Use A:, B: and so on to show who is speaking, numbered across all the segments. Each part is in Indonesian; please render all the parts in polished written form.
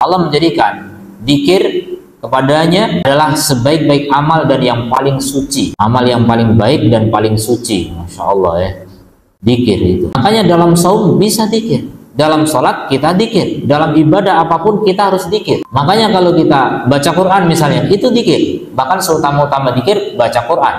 A: Allah menjadikan dzikir kepadanya adalah sebaik-baik amal dan yang paling suci, amal yang paling baik dan paling suci. Masya Allah ya, dzikir itu. Makanya dalam saum bisa dzikir, dalam sholat kita dzikir, dalam ibadah apapun kita harus dzikir. Makanya kalau kita baca Quran misalnya, itu dzikir. Bahkan seutama-utama dzikir baca Quran.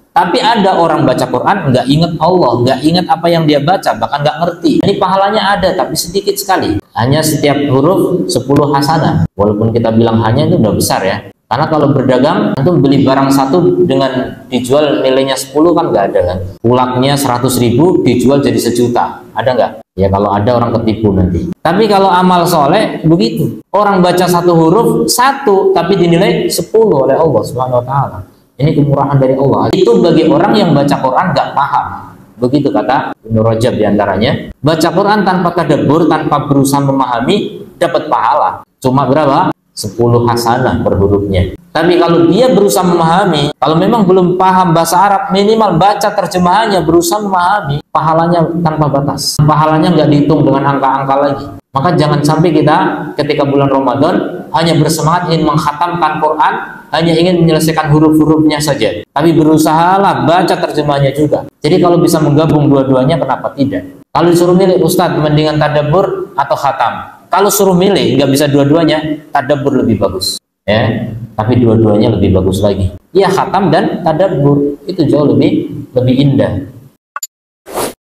A: Tapi ada orang baca Quran nggak ingat Allah, nggak ingat apa yang dia baca, bahkan nggak ngerti. Ini pahalanya ada, tapi sedikit sekali. Hanya setiap huruf 10 hasanah. Walaupun kita bilang hanya, itu udah besar ya. Karena kalau berdagang, antum beli barang satu dengan dijual nilainya 10 kan nggak ada kan. Ulaknya 100.000 dijual jadi 1 juta. Ada nggak? Ya kalau ada orang ketipu nanti. Tapi kalau amal soleh begitu. Orang baca satu huruf, 1, tapi dinilai 10 oleh Allah Subhanahu Wa Taala. Ini kemurahan dari Allah. Itu bagi orang yang baca Quran nggak paham. Begitu kata Ibnu Rajab diantaranya. Baca Quran tanpa tadabbur, tanpa berusaha memahami, dapat pahala. Cuma berapa? 10 hasanah per hurufnya. Tapi kalau dia berusaha memahami, kalau memang belum paham bahasa Arab, minimal baca terjemahannya, berusaha memahami, pahalanya tanpa batas. Pahalanya nggak dihitung dengan angka-angka lagi. Maka jangan sampai kita ketika bulan Ramadan hanya bersemangat ingin mengkhatamkan Quran, hanya ingin menyelesaikan huruf-hurufnya saja. Tapi berusahalah baca terjemahnya juga. Jadi kalau bisa menggabung dua-duanya, kenapa tidak? Kalau disuruh milih, Ustadz, mendingan tadabbur atau khatam? Kalau suruh milih, nggak bisa dua-duanya, tadabbur lebih bagus. Ya, tapi dua-duanya lebih bagus lagi. Ya, khatam dan tadabbur itu jauh lebih indah.